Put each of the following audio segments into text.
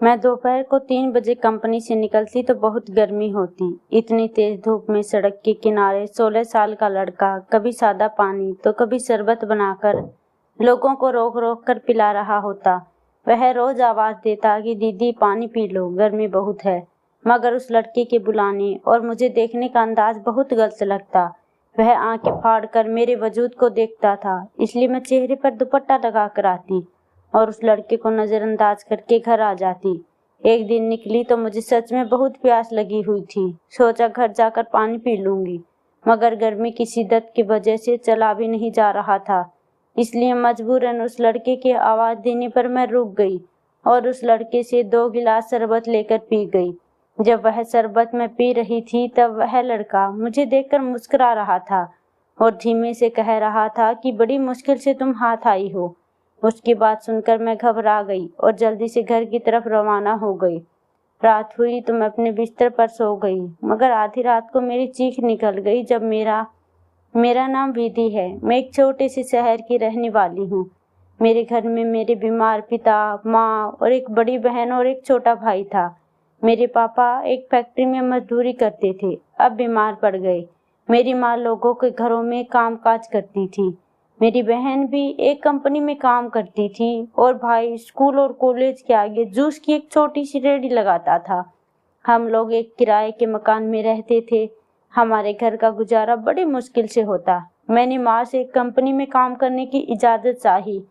मैं दोपहर को 3 बजे कंपनी से निकलती तो बहुत गर्मी होती। इतनी तेज धूप में सड़क के किनारे 16 साल का लड़का कभी सादा पानी तो कभी शरबत बनाकर लोगों को रोक रोक कर पिला रहा होता। वह रोज आवाज देता कि दीदी पानी पी लो, गर्मी बहुत है। मगर उस लड़के के बुलाने और मुझे देखने का अंदाज बहुत गलत लगता। वह आंखें फाड़ कर मेरे वजूद को देखता था, इसलिए मैं चेहरे पर दुपट्टा लगा कर आती और उस लड़के को नजरअंदाज करके घर आ जाती। एक दिन निकली तो मुझे सच में बहुत प्यास लगी हुई थी। सोचा घर जाकर पानी पी लूंगी, मगर गर्मी की शिद्दत की वजह से चला भी नहीं जा रहा था। इसलिए मजबूरन उस लड़के के आवाज देने पर मैं रुक गई और उस लड़के से 2 गिलास शरबत लेकर पी गई। जब वह शरबत मैं पी रही थी तब वह लड़का मुझे देखकर मुस्कुरा रहा था और धीमे से कह रहा था कि बड़ी मुश्किल से तुम हाथ आई हो। उसकी बात सुनकर मैं घबरा गई और जल्दी से घर की तरफ रवाना हो गई। रात हुई तो मैं अपने बिस्तर पर सो गई, मगर आधी रात को मेरी चीख निकल गई जब मेरा नाम विधि है। मैं एक छोटे से शहर की रहने वाली हूँ। मेरे घर में मेरे बीमार पिता, माँ और एक बड़ी बहन और एक छोटा भाई था। मेरे पापा एक फैक्ट्री में मजदूरी करते थे, अब बीमार पड़ गए। मेरी माँ लोगों के घरों में कामकाज करती थी। मेरी बहन भी एक कंपनी में काम करती थी और भाई स्कूल और कॉलेज के आगे जूस की एक छोटी सी रेहड़ी लगाता था। हम लोग एक किराए के मकान में रहते थे। हमारे घर का गुजारा बड़ी मुश्किल से होता। मैंने माँ से एक कंपनी में काम करने की इजाज़त चाही,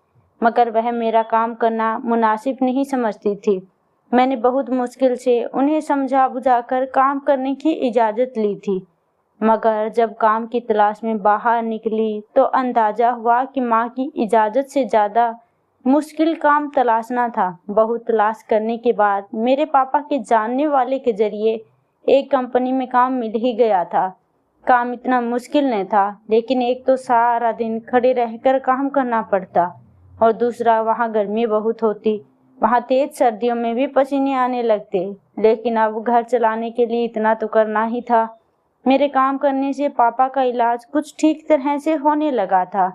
मगर वह मेरा काम करना मुनासिब नहीं समझती थी। मैंने बहुत मुश्किल से उन्हें समझा बुझाकर काम करने की इजाज़त ली थी, मगर जब काम की तलाश में बाहर निकली तो अंदाजा हुआ कि माँ की इजाज़त से ज़्यादा मुश्किल काम तलाशना था। बहुत तलाश करने के बाद मेरे पापा के जानने वाले के जरिए एक कंपनी में काम मिल ही गया था। काम इतना मुश्किल नहीं था, लेकिन एक तो सारा दिन खड़े रहकर काम करना पड़ता और दूसरा वहाँ गर्मी बहुत होती। वहाँ तेज सर्दियों में भी पसीने आने लगते, लेकिन अब घर चलाने के लिए इतना तो करना ही था। मेरे काम करने से पापा का इलाज कुछ ठीक तरह से होने लगा था।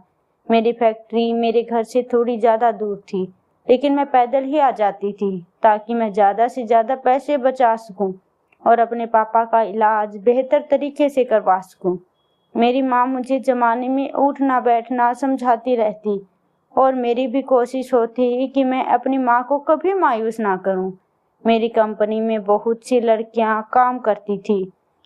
मेरी फैक्ट्री मेरे घर से थोड़ी ज़्यादा दूर थी, लेकिन मैं पैदल ही आ जाती थी ताकि मैं ज़्यादा से ज़्यादा पैसे बचा सकूं और अपने पापा का इलाज बेहतर तरीके से करवा सकूं। मेरी माँ मुझे जमाने में उठना बैठना समझाती रहती और मेरी भी कोशिश होती कि मैं अपनी माँ को कभी मायूस ना करूं। मेरी कंपनी में बहुत सी लड़कियां काम करती थी,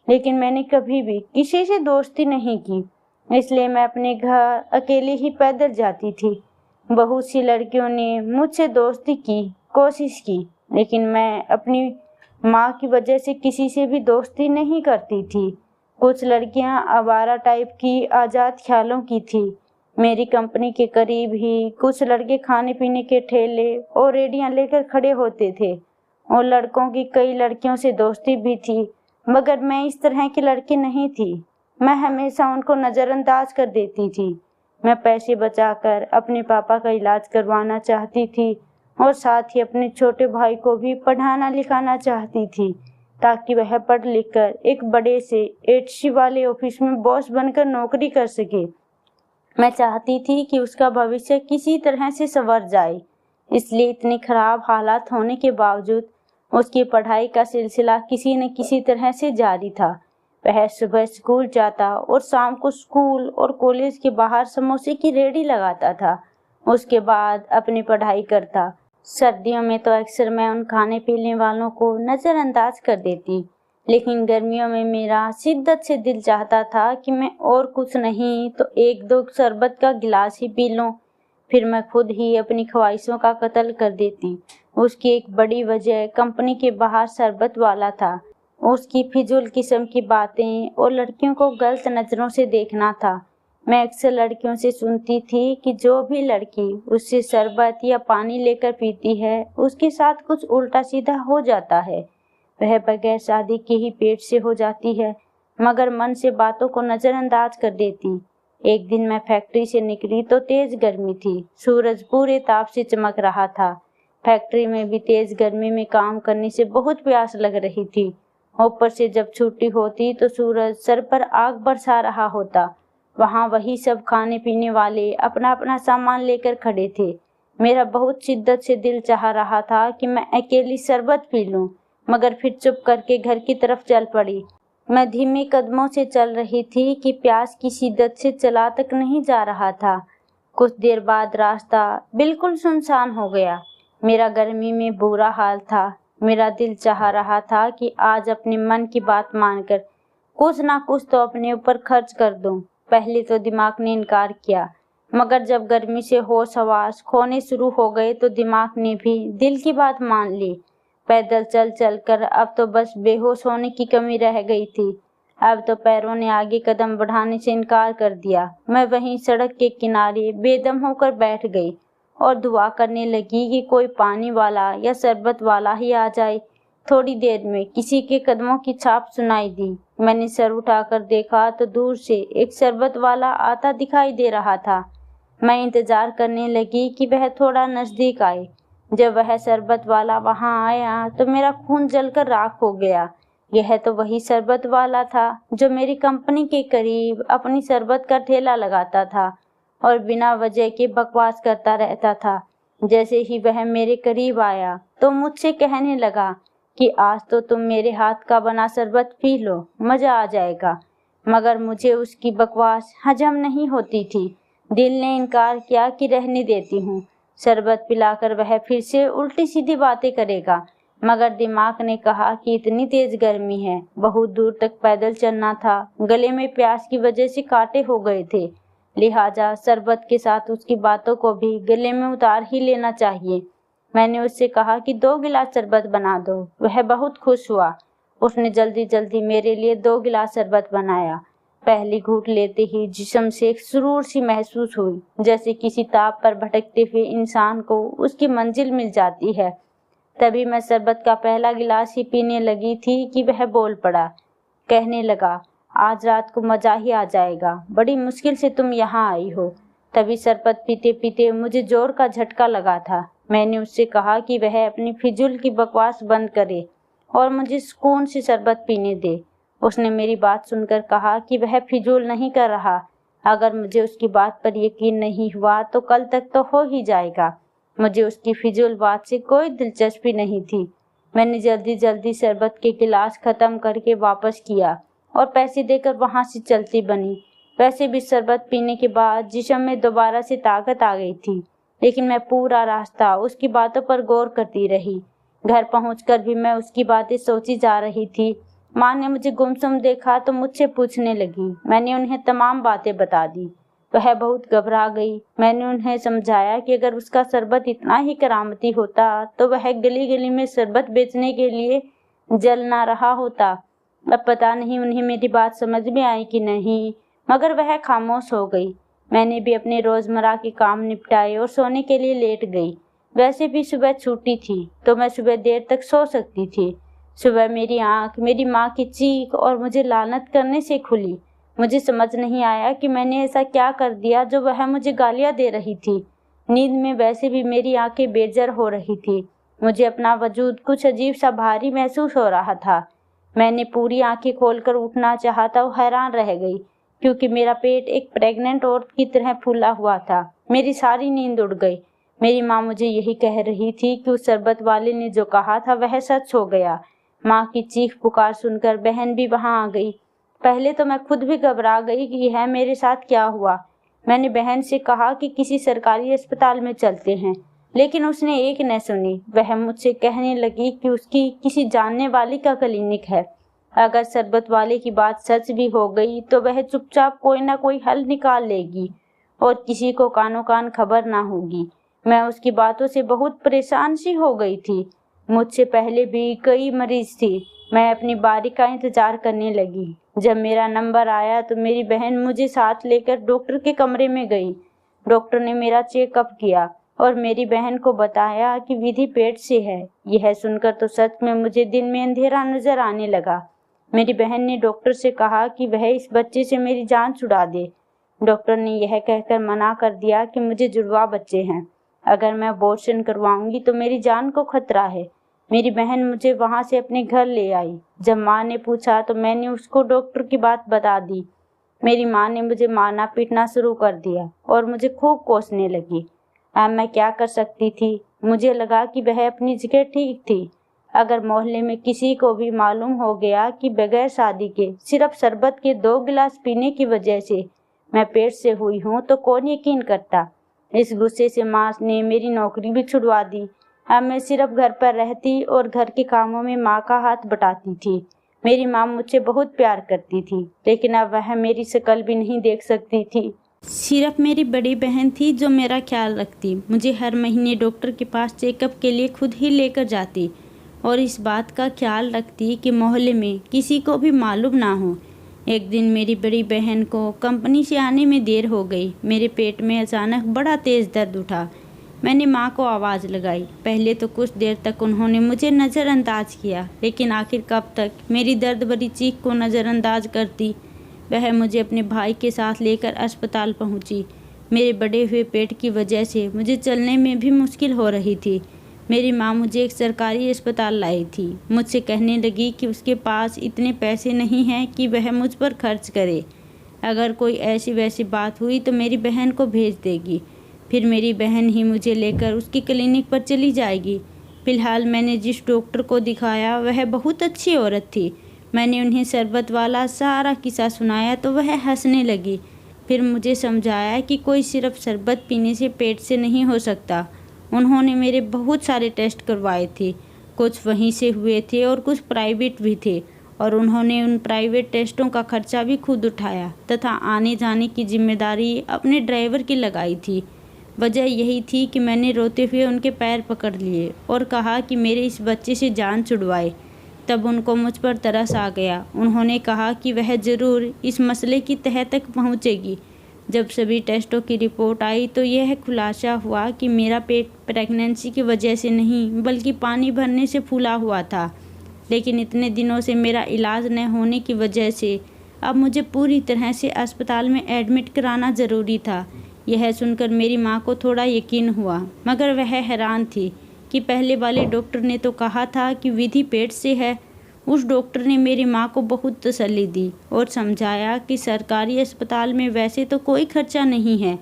लेकिन मैंने कभी भी किसी से दोस्ती नहीं की, इसलिए मैं अपने घर अकेले ही पैदल जाती थी। बहुत सी लड़कियों ने मुझसे दोस्ती की कोशिश की, लेकिन मैं अपनी माँ की वजह से किसी से भी दोस्ती नहीं करती थी। कुछ लड़कियां आवारा टाइप की आज़ाद ख्यालों की थी। मेरी कंपनी के करीब ही कुछ लड़के खाने पीने के ठेले और रेडियां लेकर खड़े होते थे और लड़कों की कई लड़कियों से दोस्ती भी थी, मगर मैं इस तरह की लड़की नहीं थी। मैं हमेशा उनको नज़रअंदाज कर देती थी। मैं पैसे बचाकर अपने पापा का इलाज करवाना चाहती थी और साथ ही अपने छोटे भाई को भी पढ़ाना लिखाना चाहती थी ताकि वह पढ़ लिख कर एक बड़े से एटसी वाले ऑफिस में बॉस बनकर नौकरी कर सके। मैं चाहती थी कि उसका भविष्य किसी तरह से संवर जाए, इसलिए इतनी खराब हालात होने के बावजूद उसकी पढ़ाई का सिलसिला किसी न किसी तरह से जारी था। वह सुबह स्कूल जाता और शाम को स्कूल और कॉलेज के बाहर समोसे की रेहड़ी लगाता था। उसके बाद अपनी पढ़ाई करता। सर्दियों में तो अक्सर मैं उन खाने पीने वालों को नज़रअंदाज कर देती, लेकिन गर्मियों में मेरा शिद्दत से दिल चाहता था कि मैं और कुछ नहीं तो 1-2 शरबत का गिलास ही पी लूं। फिर मैं खुद ही अपनी ख्वाहिशों का कत्ल कर देती। उसकी एक बड़ी वजह कंपनी के बाहर शरबत वाला था। उसकी फिजूल किस्म की बातें और लड़कियों को गलत नज़रों से देखना था। मैं अक्सर लड़कियों से सुनती थी कि जो भी लड़की उससे शरबत या पानी लेकर पीती है, उसके साथ कुछ उल्टा सीधा हो जाता है। वह बगैर शादी के ही पेट से हो जाती है, मगर मन से बातों को नज़रअंदाज कर देती। एक दिन मैं फैक्ट्री से निकली तो तेज गर्मी थी। सूरज पूरे ताप से चमक रहा था। फैक्ट्री में भी तेज गर्मी में काम करने से बहुत प्यास लग रही थी। ऊपर से जब छुट्टी होती तो सूरज सर पर आग बरसा रहा होता। वहाँ वही सब खाने पीने वाले अपना अपना सामान लेकर खड़े थे। मेरा बहुत शिद्दत से दिल चाह रहा था कि मैं अकेली शरबत पी लूं, मगर फिर चुप करके घर की तरफ चल पड़ी। मैं धीमे कदमों से चल रही थी कि प्यास की शिद्दत से चला तक नहीं जा रहा था। कुछ देर बाद रास्ता बिल्कुल सुनसान हो गया। मेरा गर्मी में बुरा हाल था। मेरा दिल चाह रहा था कि आज अपने मन की बात मानकर कुछ ना कुछ तो अपने ऊपर खर्च कर दूं। पहले तो दिमाग ने इनकार किया, मगर जब गर्मी से होश हवास खोने शुरू हो गए तो दिमाग ने भी दिल की बात मान ली। पैदल चल चल कर अब तो बस बेहोश होने की कमी रह गई थी। अब तो पैरों ने आगे कदम बढ़ाने से इनकार कर दिया। मैं वहीं सड़क के किनारे बेदम होकर बैठ गई और दुआ करने लगी कि कोई पानी वाला या शरबत वाला ही आ जाए। थोड़ी देर में किसी के कदमों की छाप सुनाई दी। मैंने सर उठाकर देखा तो दूर से एक शरबत वाला आता दिखाई दे रहा था। मैं इंतजार करने लगी कि वह थोड़ा नजदीक आए। जब वह शरबत वाला वहां आया तो मेरा खून जलकर राख हो गया। यह तो वही शरबत वाला था जो मेरी कंपनी के करीब अपनी शरबत का ठेला लगाता था और बिना वजह के बकवास करता रहता था। जैसे ही वह मेरे करीब आया तो मुझसे कहने लगा कि आज तो तुम मेरे हाथ का बना शरबत पी लो, मजा आ जाएगा। मगर मुझे उसकी बकवास हजम नहीं होती थी। दिल ने इनकार किया कि रहने देती हूँ। शरबत पिलाकर वह फिर से उल्टी सीधी बातें करेगा, मगर दिमाग ने कहा कि इतनी तेज गर्मी है, बहुत दूर तक पैदल चलना था, गले में प्यास की वजह से कांटे हो गए थे, लिहाजा शरबत के साथ उसकी बातों को भी गले में उतार ही लेना चाहिए। मैंने उससे कहा कि 2 गिलास शरबत बना दो। वह बहुत खुश हुआ। उसने जल्दी जल्दी मेरे लिए 2 गिलास शरबत बनाया। पहली घूंट लेते ही जिस्म से एक सुरूर सी महसूस हुई, जैसे किसी ताप पर भटकते हुए इंसान को उसकी मंजिल मिल जाती है। तभी मैं शरबत का पहला गिलास ही पीने लगी थी कि वह बोल पड़ा। कहने लगा, आज रात को मजा ही आ जाएगा, बड़ी मुश्किल से तुम यहाँ आई हो। तभी शरबत पीते पीते मुझे जोर का झटका लगा था। मैंने उससे कहा कि वह अपनी फिजूल की बकवास बंद करे और मुझे सुकून से शरबत पीने दे। उसने मेरी बात सुनकर कहा कि वह फिजूल नहीं कर रहा। अगर मुझे उसकी बात पर यकीन नहीं हुआ तो कल तक तो हो ही जाएगा। मुझे उसकी फिजूल बात से कोई दिलचस्पी नहीं थी। मैंने जल्दी जल्दी शरबत के गिलास खत्म करके वापस किया और पैसे देकर वहां से चलती बनी। वैसे भी शरबत पीने के बाद जिस्म में दोबारा से ताकत आ गई थी, लेकिन मैं पूरा रास्ता उसकी बातों पर गौर करती रही। घर पहुंचकर भी मैं उसकी बातें सोची जा रही थी। माँ ने मुझे गुमसुम देखा तो मुझसे पूछने लगी। मैंने उन्हें तमाम बातें बता दी। वह बहुत घबरा गई। मैंने उन्हें समझाया कि अगर उसका शरबत इतना ही करामती होता तो वह गली गली में शरबत बेचने के लिए जल ना रहा होता। अब पता नहीं उन्हें मेरी बात समझ में आई कि नहीं, मगर वह खामोश हो गई। मैंने भी अपने रोजमर्रा के काम निपटाए और सोने के लिए लेट गई। वैसे भी सुबह छुट्टी थी तो मैं सुबह देर तक सो सकती थी। सुबह मेरी आंख मेरी माँ की चीख और मुझे लानत करने से खुली। मुझे समझ नहीं आया कि मैंने ऐसा क्या कर दिया जो वह मुझे गालियां दे रही थी। नींद में वैसे भी मेरी आंखें बेजर हो रही थी। मुझे अपना वजूद कुछ अजीब सा भारी महसूस हो रहा था। मैंने पूरी आंखें खोलकर उठना चाहा तो हैरान रह गई, क्योंकि मेरा पेट एक प्रेग्नेंट औरत की तरह फूला हुआ था। मेरी सारी नींद उड़ गई। मेरी माँ मुझे यही कह रही थी कि उस शरबत वाले ने जो कहा था वह सच हो गया। माँ की चीख पुकार सुनकर बहन भी वहां आ गई। पहले तो मैं खुद भी घबरा गई कि यह मेरे साथ क्या हुआ। मैंने बहन से कहा कि किसी सरकारी अस्पताल में चलते हैं, लेकिन उसने एक न सुनी। वह मुझसे कहने लगी कि उसकी किसी जानने वाली का क्लिनिक है। अगर शरबत वाले की बात सच भी हो गई तो वह चुपचाप कोई ना कोई हल निकाल लेगी और किसी को कानो कान खबर ना होगी। मैं उसकी बातों से बहुत परेशान सी हो गई थी। मुझसे पहले भी कई मरीज थे। मैं अपनी बारी का इंतजार करने लगी। जब मेरा नंबर आया तो मेरी बहन मुझे साथ लेकर डॉक्टर के कमरे में गई। डॉक्टर ने मेरा चेकअप किया और मेरी बहन को बताया कि विधि पेट से है। यह सुनकर तो सच में मुझे दिन में अंधेरा नजर आने लगा। मेरी बहन ने डॉक्टर से कहा कि वह इस बच्चे से मेरी जान छुड़ा दे। डॉक्टर ने यह कहकर मना कर दिया कि मुझे जुड़वा बच्चे हैं। अगर मैं अबॉर्शन करवाऊंगी तो मेरी जान को खतरा है। मेरी बहन मुझे वहां से अपने घर ले आई। जब माँ ने पूछा तो मैंने उसको डॉक्टर की बात बता दी। मेरी माँ ने मुझे मारना पीटना शुरू कर दिया और मुझे खूब कोसने लगी। अब मैं क्या कर सकती थी? मुझे लगा कि वह अपनी जगह ठीक थी। अगर मोहल्ले में किसी को भी मालूम हो गया कि बगैर शादी के सिर्फ शरबत के 2 गिलास पीने की वजह से मैं पेट से हुई हूँ तो कौन यकीन करता। इस गुस्से से माँ ने मेरी नौकरी भी छुड़वा दी। अब मैं सिर्फ घर पर रहती और घर के कामों में माँ का हाथ बटाती थी। मेरी माँ मुझसे बहुत प्यार करती थी, लेकिन अब वह मेरी शक्ल भी नहीं देख सकती थी। सिर्फ मेरी बड़ी बहन थी जो मेरा ख्याल रखती। मुझे हर महीने डॉक्टर के पास चेकअप के लिए खुद ही लेकर जाती और इस बात का ख्याल रखती कि मोहल्ले में किसी को भी मालूम ना हो। एक दिन मेरी बड़ी बहन को कंपनी से आने में देर हो गई। मेरे पेट में अचानक बड़ा तेज़ दर्द उठा। मैंने माँ को आवाज़ लगाई। पहले तो कुछ देर तक उन्होंने मुझे नज़रअंदाज किया, लेकिन आखिर कब तक मेरी दर्द भरी चीख को नज़रअंदाज करती। वह मुझे अपने भाई के साथ लेकर अस्पताल पहुँची। मेरे बढ़े हुए पेट की वजह से मुझे चलने में भी मुश्किल हो रही थी। मेरी माँ मुझे एक सरकारी अस्पताल लाई थी। मुझसे कहने लगी कि उसके पास इतने पैसे नहीं हैं कि वह मुझ पर खर्च करे। अगर कोई ऐसी वैसी बात हुई तो मेरी बहन को भेज देगी, फिर मेरी बहन ही मुझे लेकर उसकी क्लिनिक पर चली जाएगी। फ़िलहाल मैंने जिस डॉक्टर को दिखाया वह बहुत अच्छी औरत थी। मैंने उन्हें शरबत वाला सारा किस्सा सुनाया तो वह हंसने लगी। फिर मुझे समझाया कि कोई सिर्फ शरबत पीने से पेट से नहीं हो सकता। उन्होंने मेरे बहुत सारे टेस्ट करवाए थे, कुछ वहीं से हुए थे और कुछ प्राइवेट भी थे, और उन्होंने उन प्राइवेट टेस्टों का खर्चा भी खुद उठाया तथा आने जाने की जिम्मेदारी अपने ड्राइवर की लगाई थी। वजह यही थी कि मैंने रोते हुए उनके पैर पकड़ लिए और कहा कि मेरे इस बच्चे से जान छुड़वाए। तब उनको मुझ पर तरस आ गया। उन्होंने कहा कि वह ज़रूर इस मसले की तह तक पहुँचेगी। जब सभी टेस्टों की रिपोर्ट आई तो यह खुलासा हुआ कि मेरा पेट प्रेगनेंसी की वजह से नहीं बल्कि पानी भरने से फूला हुआ था, लेकिन इतने दिनों से मेरा इलाज न होने की वजह से अब मुझे पूरी तरह से अस्पताल में एडमिट कराना ज़रूरी था। यह सुनकर मेरी माँ को थोड़ा यकीन हुआ, मगर वह हैरान थी कि पहले वाले डॉक्टर ने तो कहा था कि विधि पेट से है। उस डॉक्टर ने मेरी माँ को बहुत तसल्ली दी और समझाया कि सरकारी अस्पताल में वैसे तो कोई खर्चा नहीं है,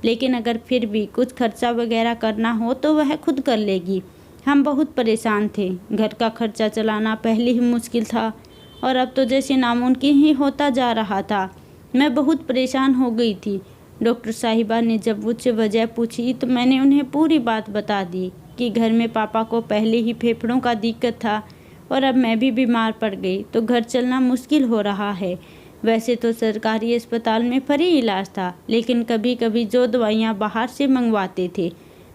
लेकिन अगर फिर भी कुछ खर्चा वगैरह करना हो तो वह खुद कर लेगी। हम बहुत परेशान थे। घर का खर्चा चलाना पहले ही मुश्किल था और अब तो जैसे नामुमकिन ही होता जा रहा था। मैं बहुत परेशान हो गई थी। डॉक्टर साहिबा ने जब मुझसे वजह पूछी तो मैंने उन्हें पूरी बात बता दी कि घर में पापा को पहले ही फेफड़ों का दिक्कत था और अब मैं भी बीमार पड़ गई तो घर चलना मुश्किल हो रहा है। वैसे तो सरकारी अस्पताल में फ्री इलाज था, लेकिन कभी कभी जो दवाइयाँ बाहर से मंगवाते थे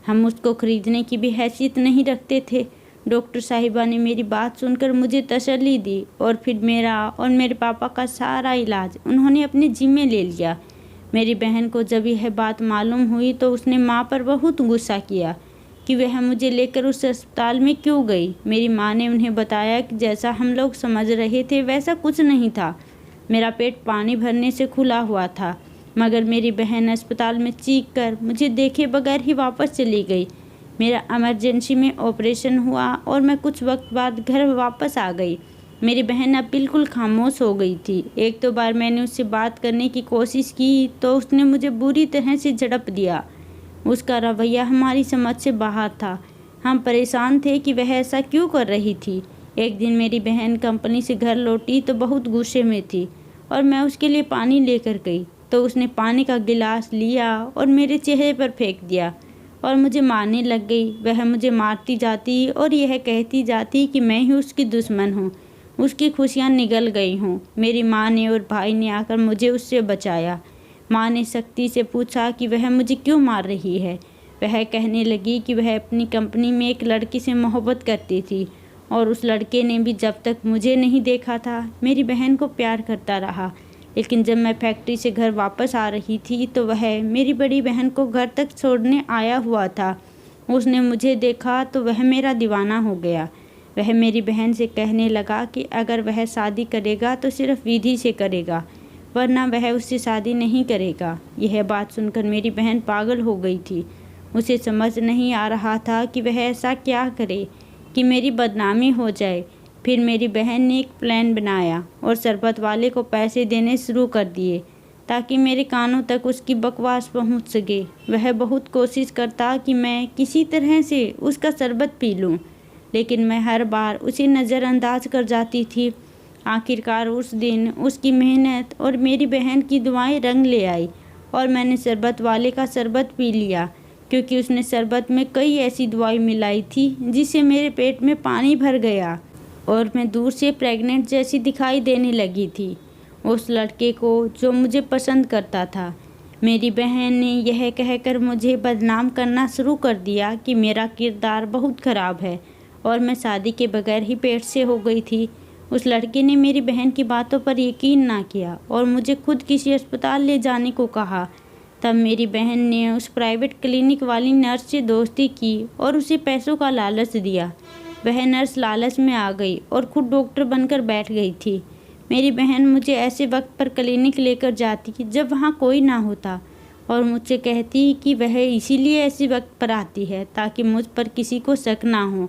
हम उसको खरीदने की भी हैसियत नहीं रखते थे। डॉक्टर साहिबा ने मेरी बात सुनकर मुझे तसल्ली दी और फिर मेरा और मेरे पापा का सारा इलाज उन्होंने अपने जिम्मे ले लिया। मेरी बहन को जब यह बात मालूम हुई तो उसने माँ पर बहुत गुस्सा किया कि वह मुझे लेकर उस अस्पताल में क्यों गई। मेरी माँ ने उन्हें बताया कि जैसा हम लोग समझ रहे थे वैसा कुछ नहीं था। मेरा पेट पानी भरने से खुला हुआ था, मगर मेरी बहन अस्पताल में चीख कर मुझे देखे बगैर ही वापस चली गई। मेरा इमरजेंसी में ऑपरेशन हुआ और मैं कुछ वक्त बाद घर वापस आ गई। मेरी बहन अब बिल्कुल खामोश हो गई थी। एक दो बार मैंने उससे बात करने की कोशिश की तो उसने मुझे बुरी तरह से झड़प दिया। उसका रवैया हमारी समझ से बाहर था। हम परेशान थे कि वह ऐसा क्यों कर रही थी। एक दिन मेरी बहन कंपनी से घर लौटी तो बहुत गुस्से में थी और मैं उसके लिए पानी लेकर गई तो उसने पानी का गिलास लिया और मेरे चेहरे पर फेंक दिया और मुझे मारने लग गई। वह मुझे मारती जाती और यह कहती जाती कि मैं ही उसकी दुश्मन हूँ, उसकी खुशियाँ निगल गई हूँ। मेरी माँ ने और भाई ने आकर मुझे उससे बचाया। माँ ने सख्ती से पूछा कि वह मुझे क्यों मार रही है। वह कहने लगी कि वह अपनी कंपनी में एक लड़की से मोहब्बत करती थी और उस लड़के ने भी जब तक मुझे नहीं देखा था मेरी बहन को प्यार करता रहा, लेकिन जब मैं फैक्ट्री से घर वापस आ रही थी तो वह मेरी बड़ी बहन को घर तक छोड़ने आया हुआ था। उसने मुझे देखा तो वह मेरा दीवाना हो गया। वह मेरी बहन से कहने लगा कि अगर वह शादी करेगा तो सिर्फ विधि से करेगा, वरना वह उससे शादी नहीं करेगा। यह बात सुनकर मेरी बहन पागल हो गई थी। उसे समझ नहीं आ रहा था कि वह ऐसा क्या करे कि मेरी बदनामी हो जाए। फिर मेरी बहन ने एक प्लान बनाया और शरबत वाले को पैसे देने शुरू कर दिए। ताकि मेरे कानों तक उसकी बकवास पहुंच सके। वह बहुत कोशिश करता कि मैं किसी तरह से उसका शरबत पी लूं, लेकिन मैं हर बार उसे नज़रअंदाज कर जाती थी। आखिरकार उस दिन उसकी मेहनत और मेरी बहन की दुआएं रंग ले आई और मैंने शरबत वाले का शरबत पी लिया, क्योंकि उसने शरबत में कई ऐसी दवाई मिलाई थी जिससे मेरे पेट में पानी भर गया और मैं दूर से प्रेग्नेंट जैसी दिखाई देने लगी थी उस लड़के को जो मुझे पसंद करता था। मेरी बहन ने यह कहकर मुझे बदनाम करना शुरू कर दिया कि मेरा किरदार बहुत ख़राब है और मैं शादी के बगैर ही पेट से हो गई थी। उस लड़के ने मेरी बहन की बातों पर यकीन ना किया और मुझे खुद किसी अस्पताल ले जाने को कहा। तब मेरी बहन ने उस प्राइवेट क्लिनिक वाली नर्स से दोस्ती की और उसे पैसों का लालच दिया। वह नर्स लालच में आ गई और खुद डॉक्टर बनकर बैठ गई थी। मेरी बहन मुझे ऐसे वक्त पर क्लिनिक लेकर जाती जब वहाँ कोई ना होता और मुझसे कहती कि वह इसीलिए ऐसे वक्त पर आती है ताकि मुझ पर किसी को शक ना हो।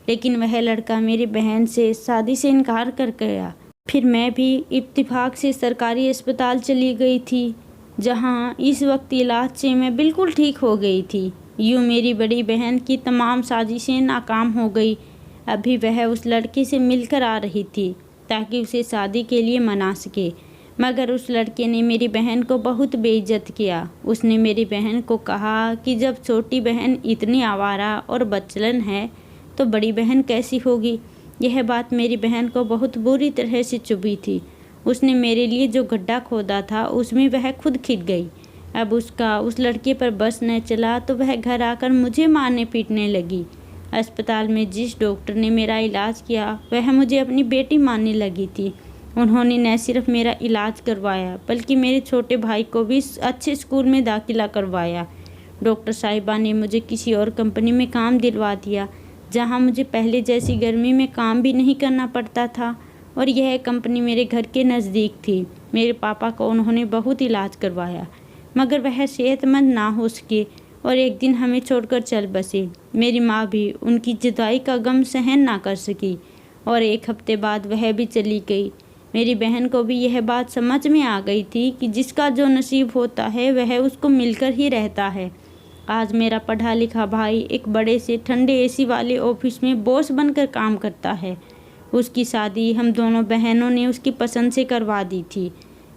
लेकिन वह लड़का मेरी बहन से शादी से इनकार कर गया। फिर मैं भी इत्तेफाक से सरकारी अस्पताल चली गई थी, जहाँ इस वक्त इलाज से मैं बिल्कुल ठीक हो गई थी। यूँ मेरी बड़ी बहन की तमाम साजिशें नाकाम हो गई। अभी वह उस लड़के से मिलकर आ रही थी ताकि उसे शादी के लिए मना सके, मगर उस लड़के ने मेरी बहन को बहुत बेइज्जत किया। उसने मेरी बहन को कहा कि जब छोटी बहन इतनी आवारा और बचलन है तो बड़ी बहन कैसी होगी। यह बात मेरी बहन को बहुत बुरी तरह से चुभी थी। उसने मेरे लिए जो गड्ढा खोदा था उसमें वह खुद खिद गई। अब उसका उस लड़के पर बस न चला तो वह घर आकर मुझे मारने पीटने लगी। अस्पताल में जिस डॉक्टर ने मेरा इलाज किया वह मुझे अपनी बेटी मानने लगी थी। उन्होंने न सिर्फ मेरा इलाज करवाया बल्कि मेरे छोटे भाई को भी अच्छे स्कूल में दाखिला करवाया। डॉक्टर साहिबा ने मुझे किसी और कंपनी में काम दिलवा दिया, जहां मुझे पहले जैसी गर्मी में काम भी नहीं करना पड़ता था और यह कंपनी मेरे घर के नज़दीक थी। मेरे पापा को उन्होंने बहुत इलाज करवाया, मगर वह सेहतमंद ना हो सके और एक दिन हमें छोड़कर चल बसे। मेरी माँ भी उनकी जुदाई का गम सहन ना कर सकी और एक हफ्ते बाद वह भी चली गई। मेरी बहन को भी यह बात समझ में आ गई थी कि जिसका जो नसीब होता है वह उसको मिलकर ही रहता है। आज मेरा पढ़ा लिखा भाई एक बड़े से ठंडे एसी वाले ऑफिस में बॉस बनकर काम करता है। उसकी शादी हम दोनों बहनों ने उसकी पसंद से करवा दी थी।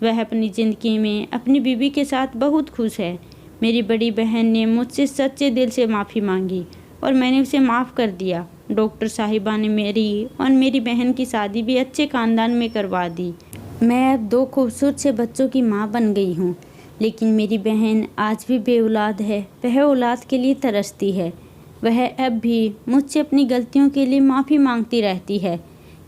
वह अपनी ज़िंदगी में अपनी बीवी के साथ बहुत खुश है। मेरी बड़ी बहन ने मुझसे सच्चे दिल से माफ़ी मांगी और मैंने उसे माफ़ कर दिया। डॉक्टर साहिबा ने मेरी और मेरी बहन की शादी भी अच्छे ख़ानदान में करवा दी। मैं अब 2 खूबसूरत से बच्चों की माँ बन गई हूँ, लेकिन मेरी बहन आज भी बेऔलाद है। वह औलाद के लिए तरसती है। वह अब भी मुझसे अपनी गलतियों के लिए माफ़ी मांगती रहती है।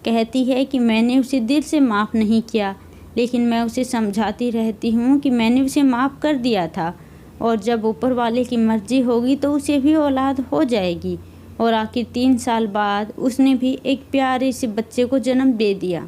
कहती है कि मैंने उसे दिल से माफ़ नहीं किया, लेकिन मैं उसे समझाती रहती हूँ कि मैंने उसे माफ़ कर दिया था और जब ऊपर वाले की मर्ज़ी होगी तो उसे भी औलाद हो जाएगी। और आखिर 3 साल बाद उसने भी एक प्यारे से बच्चे को जन्म दे दिया।